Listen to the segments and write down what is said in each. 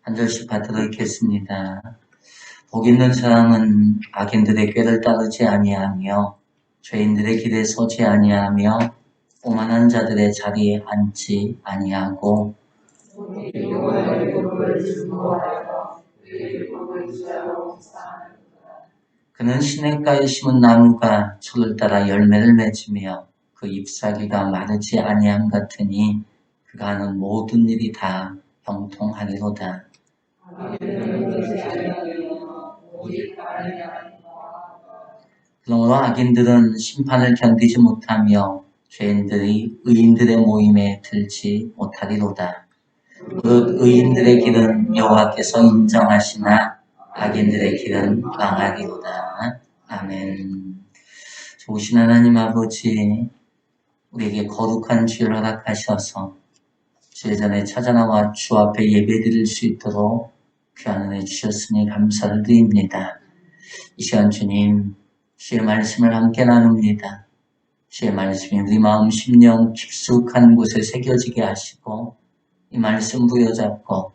한 절씩 받들어 읽겠습니다. 복 있는 사람은 악인들의 꾀를 따르지 아니하며 죄인들의 길에 서지 아니하며 오만한 자들의 자리에 앉지 아니하고 그는 시냇가에 심은 나무가 철을 따라 열매를 맺으며 그 잎사귀가 마르지 아니함 같으니 그가 하는 모든 일이 다 형통하리로다. 그러므로 악인들은 심판을 견디지 못하며 죄인들이 의인들의 모임에 들지 못하리로다. 무릇 의인들의 길은 여호와께서 인정하시나 악인들의 길은 망하리로다. 아멘. 좋으신 하나님 아버지, 우리에게 거룩한 주를 허락하셔서 주의 전에 찾아나와 주 앞에 예배드릴 수 있도록 귀한 은혜 주셨으니 감사를 드립니다. 이 시간 주님, 주의 말씀을 함께 나눕니다. 주의 말씀이 우리 마음 심령 깊숙한 곳에 새겨지게 하시고 이 말씀 부여잡고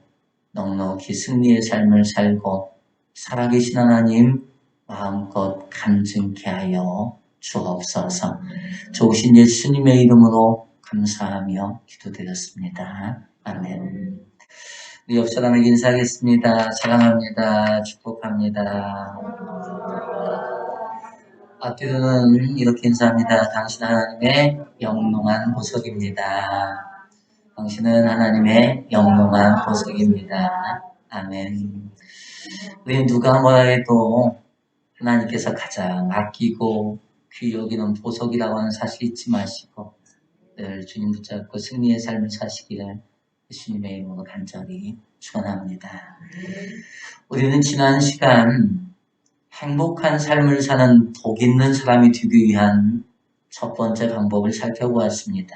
넉넉히 승리의 삶을 살고 살아계신 하나님 마음껏 감증케 하여 주옵소서. 좋으신 예수님의 이름으로 감사하며 기도드렸습니다. 아멘. 우리 옆 사람에게 인사하겠습니다. 사랑합니다. 축복합니다. 앞뒤로는 이렇게 인사합니다. 당신 하나님의 영롱한 보석입니다. 당신은 하나님의 영롱한 보석입니다. 아멘. 우리 누가 뭐라 해도 하나님께서 가장 아끼고 귀히 여기는 보석이라고 하는 사실 잊지 마시고 늘 주님 붙잡고 승리의 삶을 사시기를 예수님의 이름으로 간절히 축원합니다. 우리는 지난 시간 행복한 삶을 사는 복 있는 사람이 되기 위한 첫 번째 방법을 살펴보았습니다.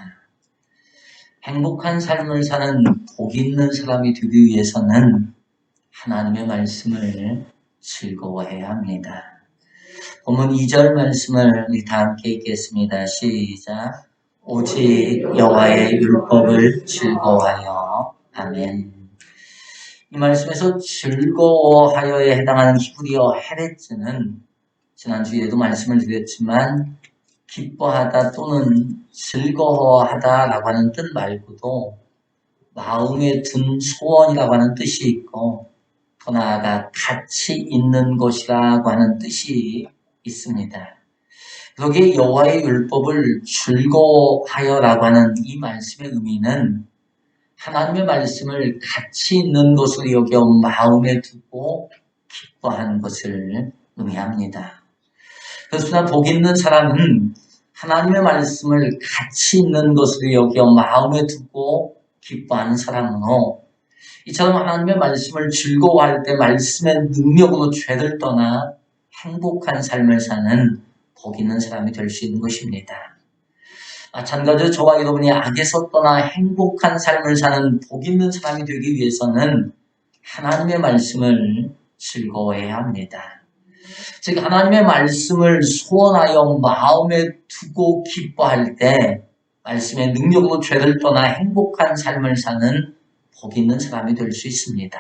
행복한 삶을 사는 복 있는 사람이 되기 위해서는 하나님의 말씀을 즐거워해야 합니다. 본문 2절 말씀을 우리 다 함께 읽겠습니다. 시작. 오직 여호와의 율법을 즐거워하여. 아멘. 이 말씀에서 즐거워하여에 해당하는 히브리어 헤레츠는 지난주에도 말씀을 드렸지만 기뻐하다 또는 즐거워하다라고 하는 뜻 말고도 마음에 둔 소원이라고 하는 뜻이 있고 더 나아가 가치 있는 것이라고 하는 뜻이 있습니다. 그러기에 여호와의 율법을 즐거워하여라고 하는 이 말씀의 의미는 하나님의 말씀을 가치 있는 것으로 여겨 마음에 두고 기뻐하는 것을 의미합니다. 그렇습니다. 복 있는 사람은 하나님의 말씀을 가치 있는 것으로 여겨 마음에 두고 기뻐하는 사람으로 이처럼 하나님의 말씀을 즐거워할 때 말씀의 능력으로 죄를 떠나 행복한 삶을 사는 복 있는 사람이 될 수 있는 것입니다. 마찬가지로 저와 여러분이 악에서 떠나 행복한 삶을 사는 복 있는 사람이 되기 위해서는 하나님의 말씀을 즐거워해야 합니다. 즉 하나님의 말씀을 소원하여 마음에 두고 기뻐할 때 말씀의 능력으로 죄를 떠나 행복한 삶을 사는 복 있는 사람이 될 수 있습니다.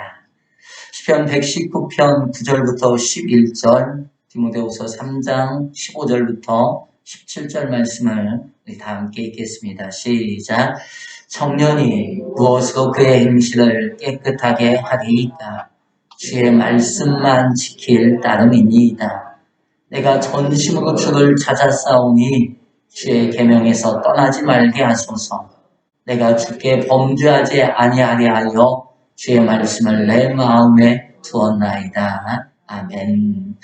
시편 119편 9절부터 11절, 디모데후서 3장 15절부터 17절 말씀을 우리 다 함께 읽겠습니다. 시작. 청년이 무엇으로 그의 행실을 깨끗하게 하리이까? 주의 말씀만 지킬 따름이니이다. 내가 전심으로 주를 찾아싸우니 주의 계명에서 떠나지 말게 하소서. 내가 주께 범죄하지 아니하려 하여 주의 말씀을 내 마음에 두었나이다. 아멘.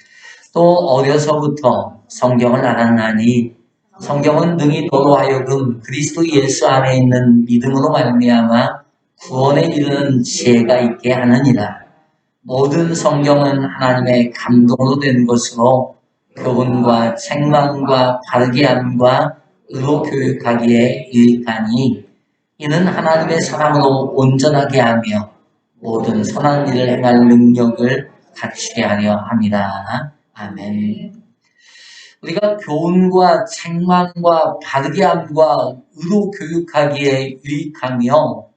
또 어려서부터 성경을 알았나니 성경은 능히 너로 하여금 그리스도 예수 안에 있는 믿음으로 말미암아 구원에 이르는 지혜가 있게 하느니라. 모든 성경은 하나님의 감동으로 된 것으로 교훈과 책망과 바르게 함과 의로 교육하기에 유익하니 이는 하나님의 사람으로 온전하게 하며 모든 선한 일을 행할 능력을 갖추게 하려 함이라. 아멘. 우리가 교훈과 책망과 바르게 함과 의로 교육하기에 유익하며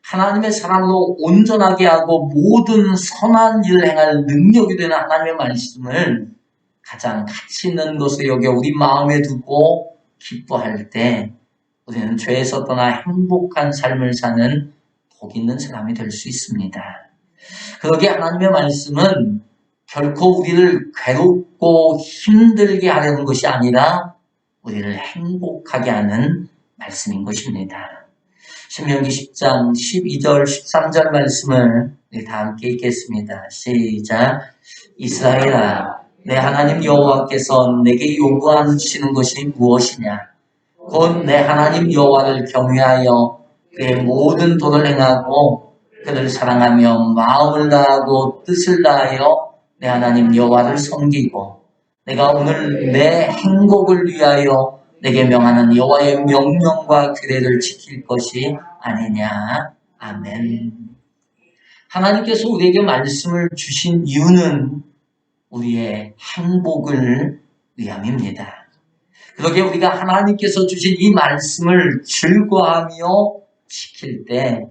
하나님의 사람으로 온전하게 하고 모든 선한 일을 행할 능력이 되는 하나님의 말씀을 가장 가치 있는 것으로 여겨 우리 마음에 두고 기뻐할 때 우리는 죄에서 떠나 행복한 삶을 사는 복 있는 사람이 될 수 있습니다. 그러기에 하나님의 말씀은 결코 우리를 괴롭고 힘들게 하려는 것이 아니라 우리를 행복하게 하는 말씀인 것입니다. 신명기 10장 12절 13절 말씀을 우리 다 함께 읽겠습니다. 시작. 이스라엘아, 내 하나님 여호와께서 내게 요구하시는 것이 무엇이냐? 곧 내 하나님 여호와를 경외하여 그의 모든 도를 행하고 그를 사랑하며 마음을 다하고 뜻을 다하여 내 하나님 여호와를 섬기고 내가 오늘 내 행복을 위하여 내게 명하는 여호와의 명령과 규례를 지킬 것이 아니냐. 아멘. 하나님께서 우리에게 말씀을 주신 이유는 우리의 행복을 위함입니다. 그러기에 우리가 하나님께서 주신 이 말씀을 즐거워하며 지킬 때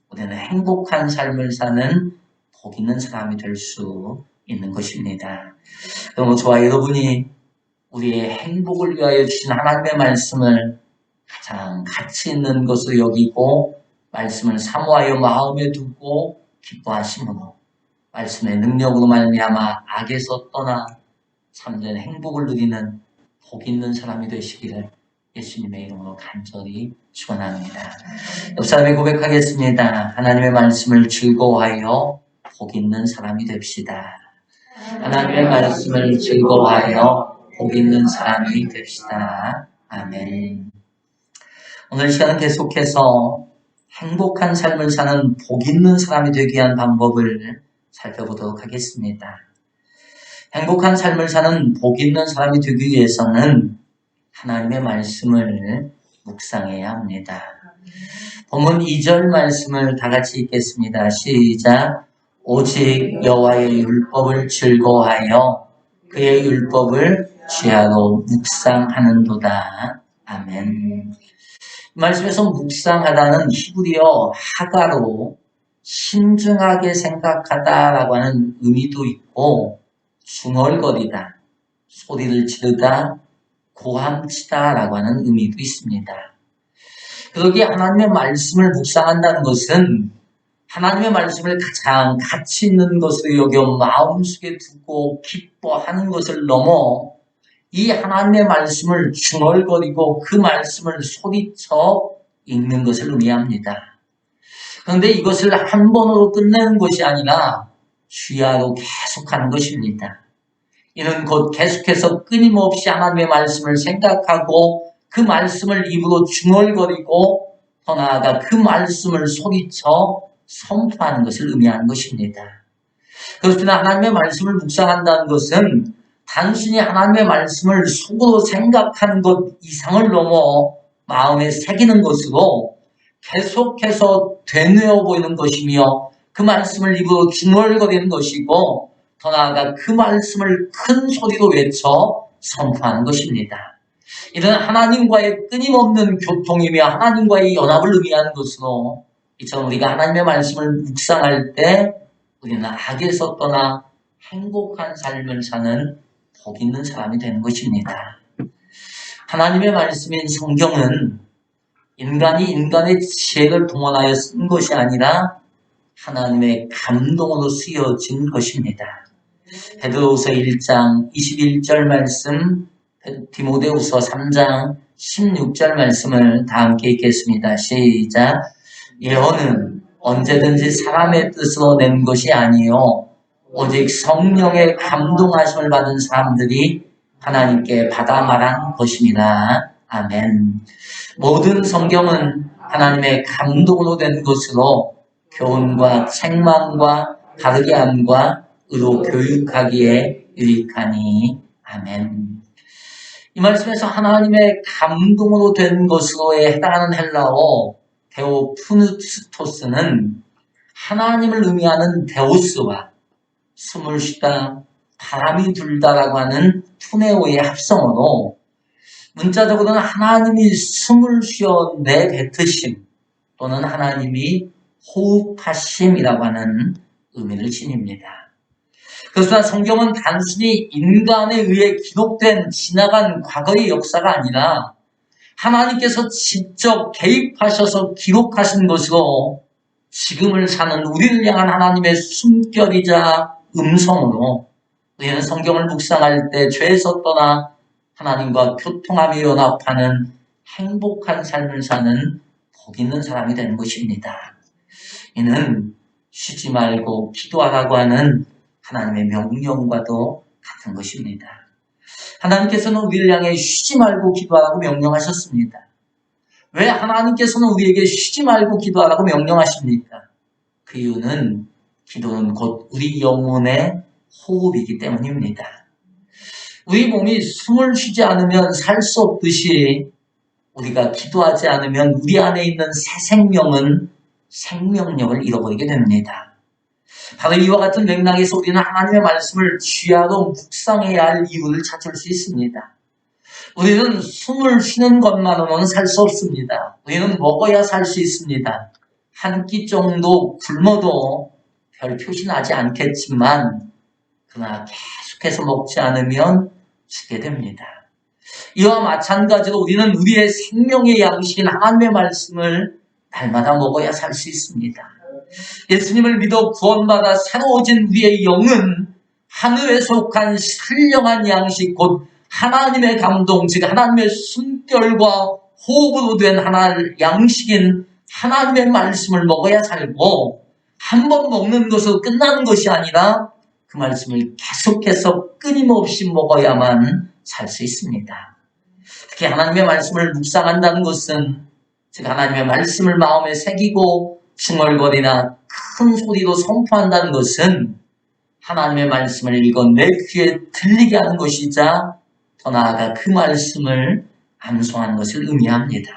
우리는 행복한 삶을 사는 복 있는 사람이 될 수 있는 것입니다. 그럼 저와 여러분이 우리의 행복을 위하여 주신 하나님의 말씀을 가장 가치 있는 것으로 여기고 말씀을 사모하여 마음에 두고 기뻐하심으로 말씀의 능력으로 말미암아 악에서 떠나 참된 행복을 누리는 복 있는 사람이 되시기를 예수님의 이름으로 간절히 축원합니다. 옆 사람이 고백하겠습니다. 하나님의 말씀을 즐거워하여 복 있는 사람이 됩시다. 하나님의 말씀을 즐거워하여 복 있는 사람이 됩시다. 아멘. 오늘 시간은 계속해서 행복한 삶을 사는 복 있는 사람이 되기 위한 방법을 살펴보도록 하겠습니다. 행복한 삶을 사는 복 있는 사람이 되기 위해서는 하나님의 말씀을 묵상해야 합니다. 본문 2절 말씀을 다 같이 읽겠습니다. 시작. 오직 여호와의 율법을 즐거워하여 그의 율법을 주야로 묵상하는도다. 아멘. 이 말씀에서 묵상하다는 히브리어 하가로 신중하게 생각하다라고 하는 의미도 있고 중얼거리다, 소리를 지르다, 고함치다라고 하는 의미도 있습니다. 그러기에 하나님의 말씀을 묵상한다는 것은 하나님의 말씀을 가장 가치 있는 것으로 여겨 마음속에 두고 기뻐하는 것을 넘어 이 하나님의 말씀을 중얼거리고 그 말씀을 소리쳐 읽는 것을 의미합니다. 그런데 이것을 한 번으로 끝내는 것이 아니라 주야로 계속하는 것입니다. 이는 곧 계속해서 끊임없이 하나님의 말씀을 생각하고 그 말씀을 입으로 중얼거리고 더 나아가 그 말씀을 소리쳐 선포하는 것을 의미하는 것입니다. 그렇습니다. 하나님의 말씀을 묵상한다는 것은 단순히 하나님의 말씀을 속으로 생각하는 것 이상을 넘어 마음에 새기는 것으로 계속해서 되뇌어 보이는 것이며 그 말씀을 입으로 중얼거리는 것이고 더 나아가 그 말씀을 큰 소리로 외쳐 선포하는 것입니다. 이는 하나님과의 끊임없는 교통이며 하나님과의 연합을 의미하는 것으로 이처럼 우리가 하나님의 말씀을 묵상할 때 우리는 악에서 떠나 행복한 삶을 사는 복 있는 사람이 되는 것입니다. 하나님의 말씀인 성경은 인간이 인간의 지혜를 동원하여 쓴 것이 아니라 하나님의 감동으로 쓰여진 것입니다. 베드로후서 1장 21절 말씀, 디모데후서 3장 16절 말씀을 다 함께 읽겠습니다. 시작. 예언은 언제든지 사람의 뜻으로 낸 것이 아니요 오직 성령의 감동하심을 받은 사람들이 하나님께 받아 말한 것입니다. 아멘. 모든 성경은 하나님의 감동으로 된 것으로 교훈과 책망과 바르게 함과 의로 교육하기에 유익하니. 아멘. 이 말씀에서 하나님의 감동으로 된 것으로에 해당하는 헬라어 데오푸누스토스는 하나님을 의미하는 데오스와 숨을 쉬다, 바람이 불다라고 하는 푸네오의 합성어로 문자적으로는 하나님이 숨을 쉬어 내뱉으심 또는 하나님이 호흡하심이라고 하는 의미를 지닙니다. 그러나 성경은 단순히 인간에 의해 기록된 지나간 과거의 역사가 아니라 하나님께서 직접 개입하셔서 기록하신 것으로 지금을 사는 우리를 향한 하나님의 숨결이자 음성으로 우리는 성경을 묵상할 때 죄에서 떠나 하나님과 교통하며 연합하는 행복한 삶을 사는 복 있는 사람이 되는 것입니다. 이는 쉬지 말고 기도하라고 하는 하나님의 명령과도 같은 것입니다. 하나님께서는 우리를 향해 쉬지 말고 기도하라고 명령하셨습니다. 왜 하나님께서는 우리에게 쉬지 말고 기도하라고 명령하십니까? 그 이유는 기도는 곧 우리 영혼의 호흡이기 때문입니다. 우리 몸이 숨을 쉬지 않으면 살 수 없듯이 우리가 기도하지 않으면 우리 안에 있는 새 생명은 생명력을 잃어버리게 됩니다. 바로 이와 같은 맥락에서 우리는 하나님의 말씀을 취하로 묵상해야 할 이유를 찾을 수 있습니다. 우리는 숨을 쉬는 것만으로는 살 수 없습니다. 우리는 먹어야 살 수 있습니다. 한 끼 정도 굶어도 별 표시 나지 않겠지만 그러나 계속해서 먹지 않으면 죽게 됩니다. 이와 마찬가지로 우리는 우리의 생명의 양식인 하나님의 말씀을 날마다 먹어야 살 수 있습니다. 예수님을 믿어 구원받아 새로워진 우리의 영은 하늘에 속한 신령한 양식 곧 하나님의 감동 즉 하나님의 숨결과 호흡으로 된 하나의 양식인 하나님의 말씀을 먹어야 살고 한 번 먹는 것으로 끝나는 것이 아니라 그 말씀을 계속해서 끊임없이 먹어야만 살 수 있습니다. 특히 하나님의 말씀을 묵상한다는 것은 즉 하나님의 말씀을 마음에 새기고 중얼거리나 큰 소리로 선포한다는 것은 하나님의 말씀을 읽어 내 귀에 들리게 하는 것이자 더 나아가 그 말씀을 암송하는 것을 의미합니다.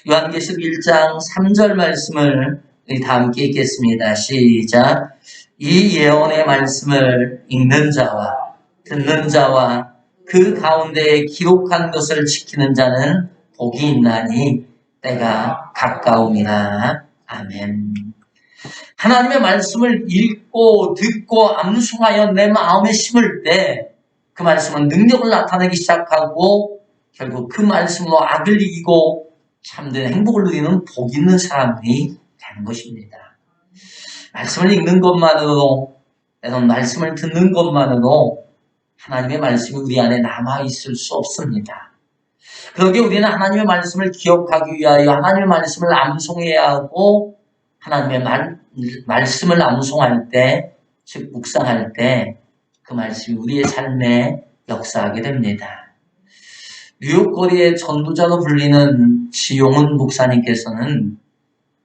요한계시록 1장 3절 말씀을 다 함께 읽겠습니다. 시작. 이 예언의 말씀을 읽는 자와 듣는 자와 그 가운데에 기록한 것을 지키는 자는 복이 있나니 때가 가까움이라. 아멘. 하나님의 말씀을 읽고 듣고 암송하여 내 마음에 심을 때 그 말씀은 능력을 나타내기 시작하고 결국 그 말씀으로 악을 이기고 참된 행복을 누리는 복 있는 사람이 되는 것입니다. 말씀을 읽는 것만으로 때론 말씀을 듣는 것만으로 하나님의 말씀이 우리 안에 남아있을 수 없습니다. 그러기에 우리는 하나님의 말씀을 기억하기 위하여 하나님의 말씀을 암송해야 하고 하나님의 말씀을 암송할 때, 즉 묵상할 때 그 말씀이 우리의 삶에 역사하게 됩니다. 뉴욕거리의 전도자로 불리는 지용훈 목사님께서는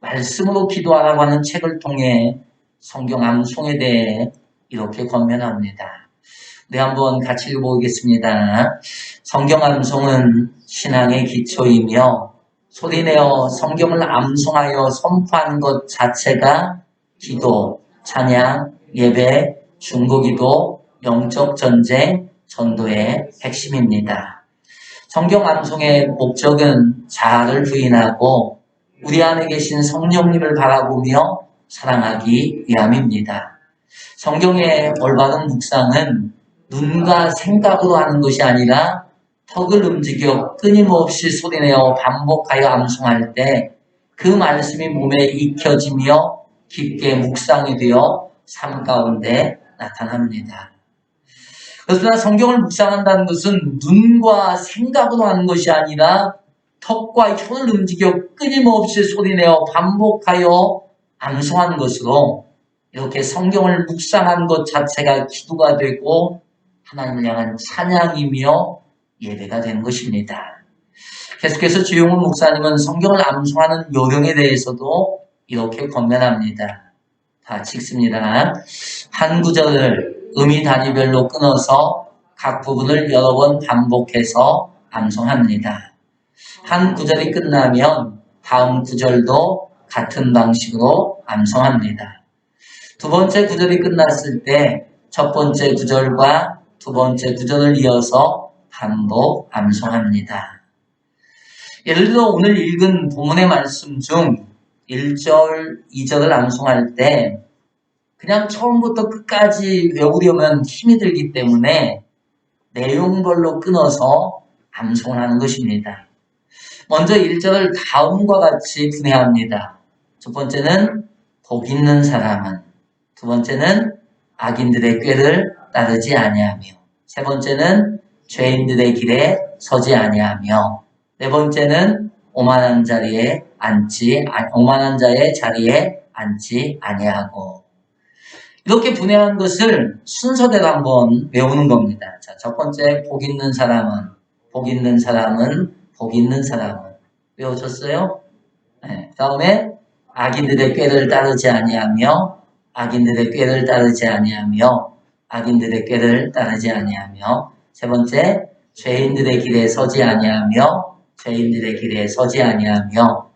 말씀으로 기도하라고 하는 책을 통해 성경 암송에 대해 이렇게 권면합니다. 네, 한번 같이 읽어보겠습니다. 성경 암송은 신앙의 기초이며 소리내어 성경을 암송하여 선포하는 것 자체가 기도, 찬양, 예배, 중보기도, 영적 전쟁, 전도의 핵심입니다. 성경 암송의 목적은 자아를 부인하고 우리 안에 계신 성령님을 바라보며 사랑하기 위함입니다. 성경의 올바른 묵상은 눈과 생각으로 하는 것이 아니라 턱을 움직여 끊임없이 소리내어 반복하여 암송할 때 그 말씀이 몸에 익혀지며 깊게 묵상이 되어 삶 가운데 나타납니다. 그러나 성경을 묵상한다는 것은 눈과 생각으로 하는 것이 아니라 턱과 혀를 움직여 끊임없이 소리내어 반복하여 암송하는 것으로 이렇게 성경을 묵상한 것 자체가 기도가 되고 하나님을 향한 찬양이며 예배가 되는 것입니다. 계속해서 주용훈 목사님은 성경을 암송하는 요령에 대해서도 이렇게 권면합니다. 다 읽습니다. 한 구절을 음이 단위별로 끊어서 각 부분을 여러 번 반복해서 암송합니다. 한 구절이 끝나면 다음 구절도 같은 방식으로 암송합니다. 두 번째 구절이 끝났을 때 첫 번째 구절과 두 번째 구절을 이어서 반복 암송합니다. 예를 들어 오늘 읽은 본문의 말씀 중 1절, 2절을 암송할 때 그냥 처음부터 끝까지 외우려면 힘이 들기 때문에 내용별로 끊어서 암송을 하는 것입니다. 먼저 1절을 다음과 같이 분해합니다. 첫 번째는 복 있는 사람은, 두 번째는 악인들의 꾀를 따르지 아니하며, 세 번째는 죄인들의 길에 서지 아니하며, 네 번째는 오만한 자의 자리에 앉지 아니하고. 이렇게 분해한 것을 순서대로 한번 외우는 겁니다. 자, 첫 번째 복 있는 사람은, 복 있는 사람은, 복 있는 사람은 외우셨어요? 네. 다음에 악인들의 꾀를 따르지 아니하며, 악인들의 꾀를 따르지 아니하며, 악인들의 꾀를 따르지 아니하며, 세 번째 죄인들의 길에 서지 아니하며, 죄인들의 길에 서지 아니하며,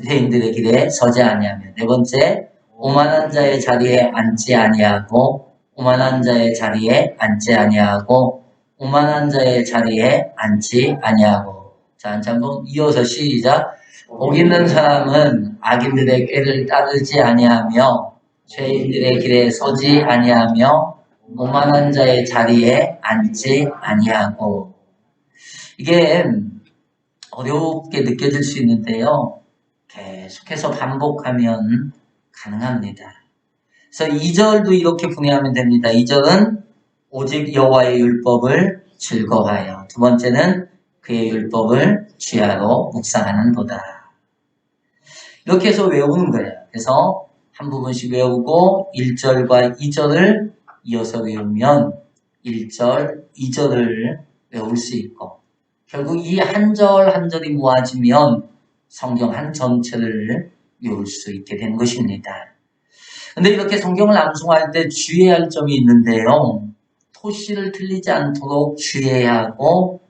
죄인들의 길에 서지 아니하며, 네 번째 오만한 자의 자리에 앉지 아니하고, 오만한 자의 자리에 앉지 아니하고, 오만한 자의 자리에 앉지 아니하고. 자, 한번 이어서 시작. 복 있는 사람은 악인들의 꾀를 따르지 아니하며, 죄인들의 길에 서지 아니하며, 오만한 자의 자리에 앉지 아니하고. 이게 어렵게 느껴질 수 있는데요. 계속해서 반복하면 가능합니다. 그래서 2절도 이렇게 분해하면 됩니다. 2절은 오직 여호와의 율법을 즐거워하여, 두 번째는 그의 율법을 주야로 묵상하는도다. 이렇게 해서 외우는 거예요. 그래서 한 부분씩 외우고 1절과 2절을 이어서 외우면 1절, 2절을 외울 수 있고, 결국 이 한 절 한 절이 모아지면 성경 한 전체를 외울 수 있게 된 것입니다. 근데 이렇게 성경을 암송할 때 주의해야 할 점이 있는데요. 토시를 틀리지 않도록 주의해야 하고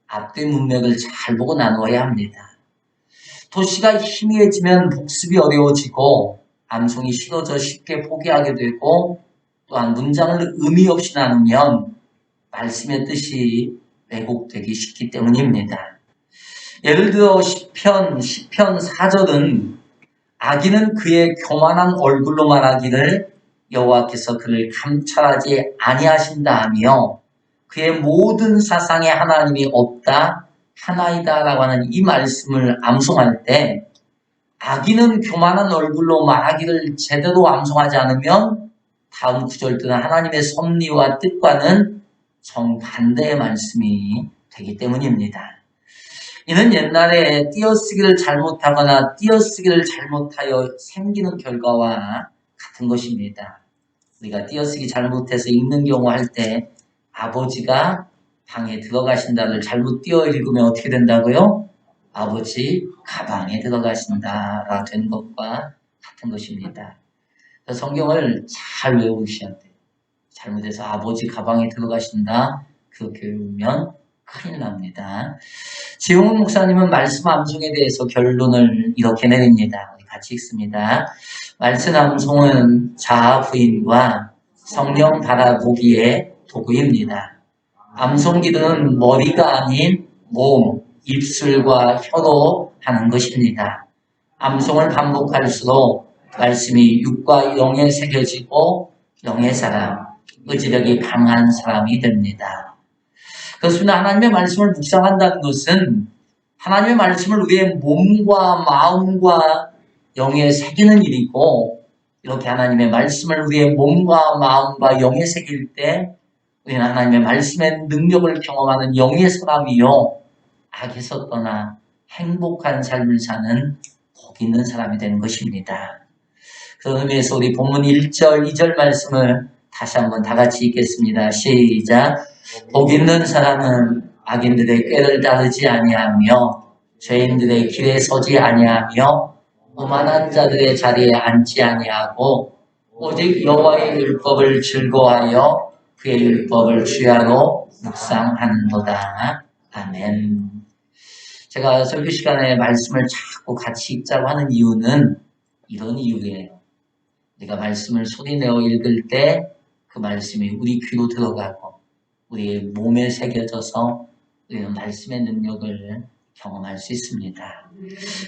앞뒤 문맥을 잘 보고 나누어야 합니다. 토시가 희미해지면 복습이 어려워지고 암송이 싫어져 쉽게 포기하게 되고, 또한 문장을 의미 없이 나누면 말씀의 뜻이 왜곡되기 쉽기 때문입니다. 예를 들어 시편 4절은 악인은 그의 교만한 얼굴로 말하기를 여호와께서 그를 감찰하지 아니하신다 하며, 그의 모든 사상에 하나님이 없다, 하나이다 라고 하는 이 말씀을 암송할 때, 악인은 교만한 얼굴로 말하기를 제대로 암송하지 않으면 다음 구절들은 하나님의 섭리와 뜻과는 정반대의 말씀이 되기 때문입니다. 이는 옛날에 띄어쓰기를 잘못하거나 띄어쓰기를 잘못하여 생기는 결과와 같은 것입니다. 우리가 띄어쓰기 잘못해서 읽는 경우 할 때 아버지가 방에 들어가신다를 잘못 띄어 읽으면 어떻게 된다고요? 아버지 가방에 들어가신다가 된 것과 같은 것입니다. 그래서 성경을 잘 외우셔야 돼요. 잘못해서 아버지 가방에 들어가신다 그렇게 외우면 큰일 납니다. 지용훈 목사님은 말씀 암송에 대해서 결론을 이렇게 내립니다. 우리 같이 읽습니다. 말씀 암송은 자아 부인과 성령 바라보기의 도구입니다. 암송기는 머리가 아닌 몸, 입술과 혀로 하는 것입니다. 암송을 반복할수록 말씀이 육과 영에 새겨지고 영의 사람, 의지력이 강한 사람이 됩니다. 그렇습니다. 하나님의 말씀을 묵상한다는 것은 하나님의 말씀을 우리의 몸과 마음과 영에 새기는 일이고, 이렇게 하나님의 말씀을 우리의 몸과 마음과 영에 새길 때 우리는 하나님의 말씀의 능력을 경험하는 영의 사람이요, 악에서 떠나 행복한 삶을 사는 복 있는 사람이 되는 것입니다. 그런 의미에서 우리 본문 1절, 2절 말씀을 다시 한번 다 같이 읽겠습니다. 시작. 복 있는 사람은 악인들의 꾀를 따르지 아니하며 죄인들의 길에 서지 아니하며 오만한 자들의 자리에 앉지 아니하고 오직 여호와의 율법을 즐거워하여 그의 율법을 주야로 묵상하는도다. 아멘. 제가 설교 시간에 말씀을 자꾸 같이 읽자고 하는 이유는 이런 이유예요. 우리가 말씀을 소리내어 읽을 때 그 말씀이 우리 귀로 들어가고 우리의 몸에 새겨져서 우리는 말씀의 능력을 경험할 수 있습니다.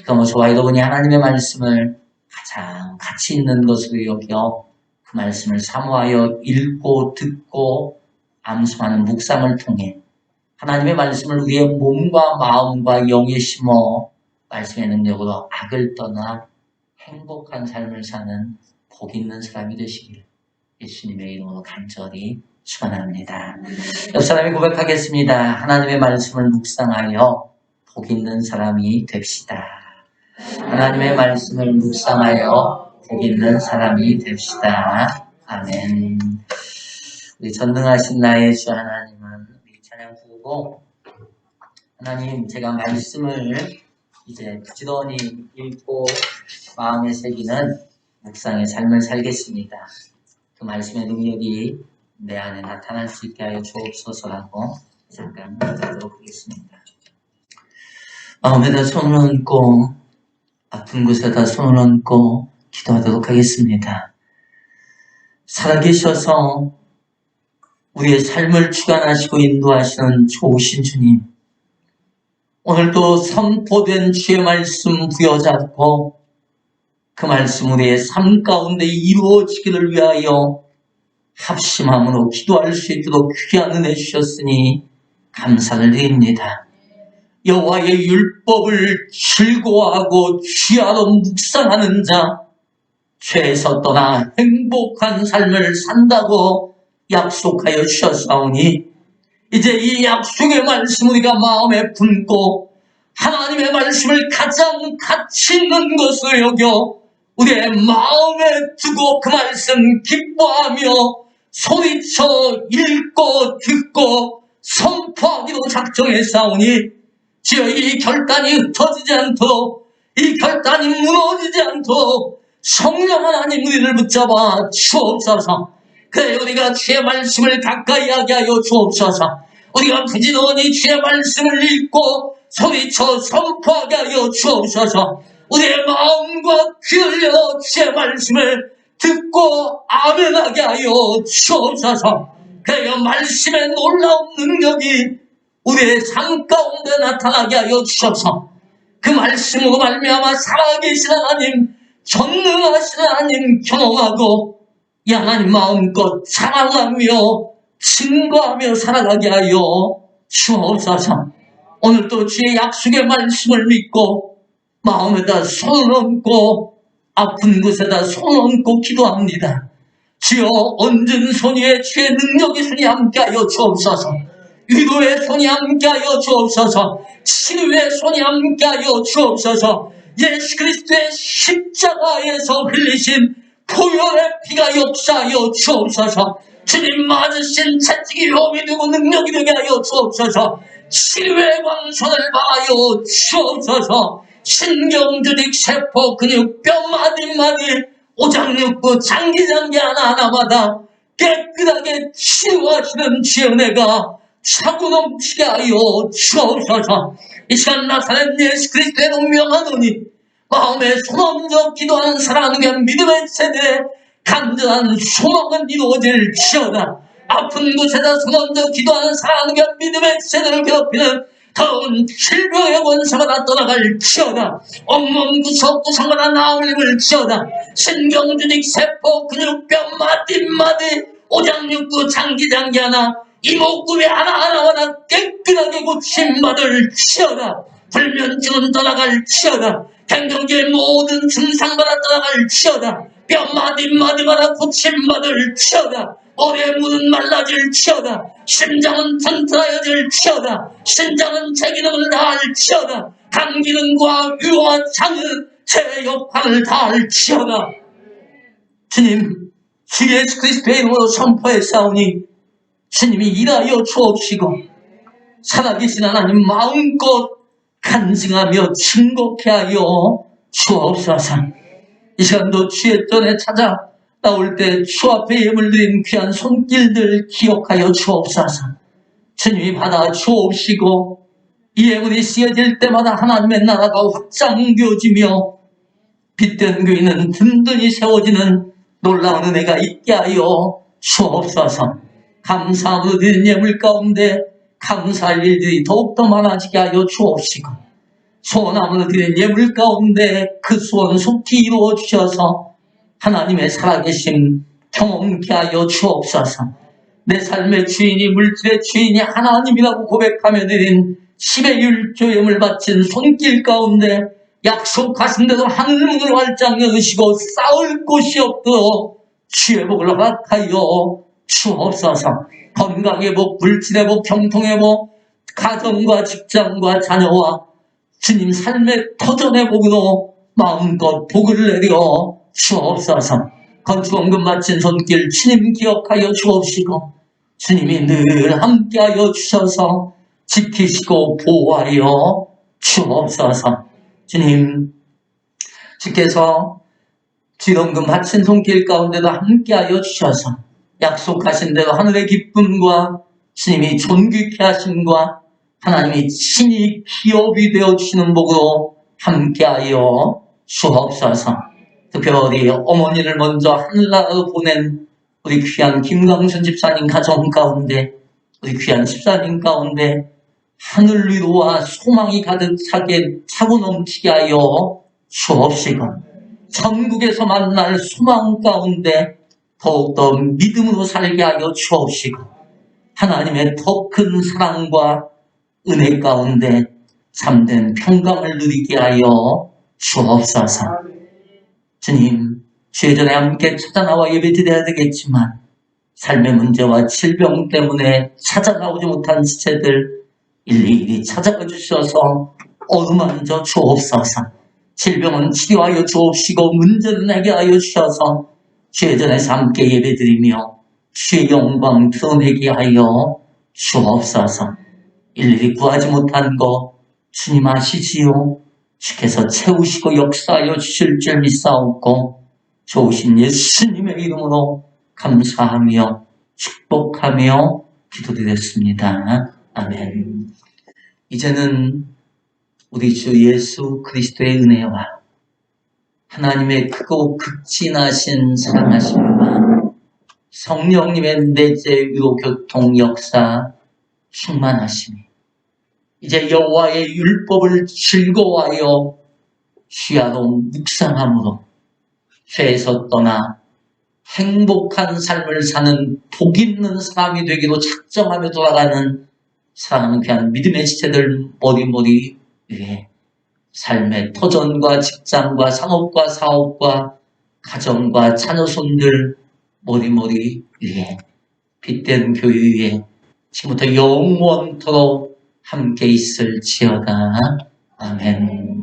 그럼 저와 여러분이 하나님의 말씀을 가장 가치 있는 것으로 여겨 그 말씀을 사모하여 읽고 듣고 암송하는 묵상을 통해 하나님의 말씀을 우리의 몸과 마음과 영에 심어 말씀의 능력으로 악을 떠나 행복한 삶을 사는 복 있는 사람이 되시길 예수님의 이름으로 간절히 축원합니다. 옆 사람이 고백하겠습니다. 하나님의 말씀을 묵상하여 복 있는 사람이 됩시다. 하나님의 말씀을 묵상하여 복 있는 사람이 됩시다. 아멘. 우리 전능하신 나의 주 하나님은 우리 찬양 부르고, 하나님, 제가 말씀을 이제 부지런히 읽고 마음에 새기는 묵상의 삶을 살겠습니다. 그 말씀의 능력이 내 안에 나타날 수 있게 하여 주옵소서라고 잠깐 기도하도록 하겠습니다. 마음에다 손을 얹고 아픈 곳에다 손을 얹고 기도하도록 하겠습니다. 살아계셔서 우리의 삶을 주관하시고 인도하시는 좋으신 주님, 오늘도 선포된 주의 말씀 부여잡고 그 말씀 우리의 삶 가운데 이루어지기를 위하여 합심함으로 기도할 수 있도록 귀한 은혜 주셨으니 감사를 드립니다. 여호와의 율법을 즐거워하고 주야로 묵상하는 자, 죄에서 떠나 행복한 삶을 산다고 약속하여 주셨사오니 이제 이 약속의 말씀 우리가 마음에 품고 하나님의 말씀을 가장 가치 있는 것으로 여겨 우리의 마음에 두고 그 말씀 기뻐하며 소리쳐 읽고 듣고 선포하기로 작정했사오니 주여, 이 결단이 흩어지지 않도록, 이 결단이 무너지지 않도록 성령 하나님 우리를 붙잡아 주옵소서. 그래, 우리가 주의 말씀을 가까이 하게 하여 주옵소서. 우리가 부지런히 주의 말씀을 읽고 소리쳐 선포하게 하여 주옵소서. 우리의 마음과 귀를 열어 주의 말씀을 듣고 아멘하게 하여 주옵소서. 그래, 말씀의 놀라운 능력이 우리의 삶 가운데 나타나게 하여 주셔서 그 말씀으로 말미암아 살아계신 하나님, 전능하신 하나님 경험하고 이 하나님 마음껏 자랑하며 증거하며 살아가게 하여 주옵소서. 오늘도 주의 약속의 말씀을 믿고 마음에다 손을 얹고 아픈 곳에다 손을 얹고 기도합니다. 주여, 얹은 손 위에 주의 능력의 손이 함께하여 주옵소서. 위로의 손이 함께하여 주옵소서. 치유의 손이 함께하여 주옵소서. 예수 그리스도의 십자가에서 흘리신 보혈의 피가 역사하여 주옵소서. 주님 맞으신 채찍이 묘이 되고 능력이 되게 하여 주옵소서. 치유의 광선을 봐하여 주옵소서. 신경조직, 세포, 근육, 뼈 마디마디, 오장육부, 장기장기 하나하나마다 깨끗하게 치유하시는 주의 은혜가 차고 넘치게 하여 주옵소서. 이 시간 나타낸 예수 그리스도의 운명하노니 마음에 손 얹어 기도하는 사랑하는 게 믿음의 세대에 간절한 소망은 이루어질지어다. 아픈 곳에다 손 얹어 기도하는 사랑하는 게 믿음의 세대를 괴롭히는 더운 질병의 원사가 다 떠나갈지어다. 온몸 구석구석마다 나올림을지어다. 신경주직, 세포, 근육, 뼈 마디마디, 오장육부, 장기장기 하나, 이목구비 하나하나마다 깨끗하게 고침받을지어다. 불면증은 떠나갈지어다. 행정기의 모든 증상마다 떠나갈지어다. 뼈 마디마디마다 고침받을지어다. 머리의 문은 말라질지어다. 심장은 튼튼하여질지어다. 신장은 제 기능을 다할지어다. 간 기능과 위와 장은 제 역할을 다할지어다. 주님, 주 예수 그리스도의 이름으로 선포했사오니 주님이 일하여 주옵시고 살아계신 하나님 마음껏 간증하며 증거케 하여 주옵소서. 이 시간도 주의 전에 찾아 나올 때 주 앞에 예물 드린 귀한 손길들 기억하여 주옵소서. 주님이 받아 주옵시고 이 예물이 씌어질 때마다 하나님의 나라가 확장되어지며 빛된 교회는 든든히 세워지는 놀라운 은혜가 있게 하여 주옵소서. 감사함으로 드린 예물 가운데 감사할 일들이 더욱더 많아지게 하여 주옵시고 소원함으로 드린 예물 가운데 그 소원 속히 이루어 주셔서 하나님의 살아계심 경험케 하여 주옵소서. 내 삶의 주인이 물질의 주인이 하나님이라고 고백하며 드린 10의 율조 예물 바친 손길 가운데 약속하신 대로 하늘문을 활짝 여시고 쌓을 곳이 없도록 주의 복을 허락하여 주옵소서. 건강의 복, 물질의 복, 경통의 복, 가정과 직장과 자녀와 주님 삶의 터전의 복으로 마음껏 복을 내려 주옵소서. 건축원금 바친 손길 주님 기억하여 주옵시고 주님이 늘 함께하여 주셔서 지키시고 보호하여 주옵소서. 주님, 주께서 지원금 바친 손길 가운데도 함께하여 주셔서 약속하신 대로 하늘의 기쁨과 주님이 존귀케 하심과 하나님이 친히 기업이 되어주시는 복으로 함께하여 주옵소서. 특별히 어머니를 먼저 하늘나라로 보낸 우리 귀한 김광순 집사님 가정 가운데, 우리 귀한 집사님 가운데 하늘 위로와 소망이 가득 차게 차고 넘치게 하여 주옵시고 천국에서 만날 소망 가운데 더욱더 믿음으로 살게 하여 주옵시고 하나님의 더 큰 사랑과 은혜 가운데 참된 평강을 누리게 하여 주옵소서. 주님, 주의 전에 함께 찾아나와 예배드려야 되겠지만 삶의 문제와 질병 때문에 찾아나오지 못한 지체들 일일이 찾아가 주셔서 어루만져 주옵소서. 질병은 치료하여 주옵시고 문제는 해결하여 주셔서 주의 전에서 함께 예배드리며 주의 영광 드러내게 하여 주옵소서. 일일이 구하지 못한 거 주님 아시지요. 주께서 채우시고 역사하여 주실 줄 믿사옵고 좋으신 예수님의 이름으로 감사하며 축복하며 기도드렸습니다. 아멘. 이제는 우리 주 예수 그리스도의 은혜와 하나님의 크고 극진하신 사랑하심과 성령님의 내재 위로 교통 역사 충만하심이 이제 여호와의 율법을 즐거워하여 쉬하로 묵상함으로 죄에서 떠나 행복한 삶을 사는 복 있는 사람이 되기로 작정하며 돌아가는 사랑하는 귀한 믿음의 지체들 머리머리 위에 삶의 터전과 직장과 상업과 사업과 가정과 자녀손들 머리머리 위에 빛된 교회 위에 지금부터 영원토록 함께 있을지어다. 아멘.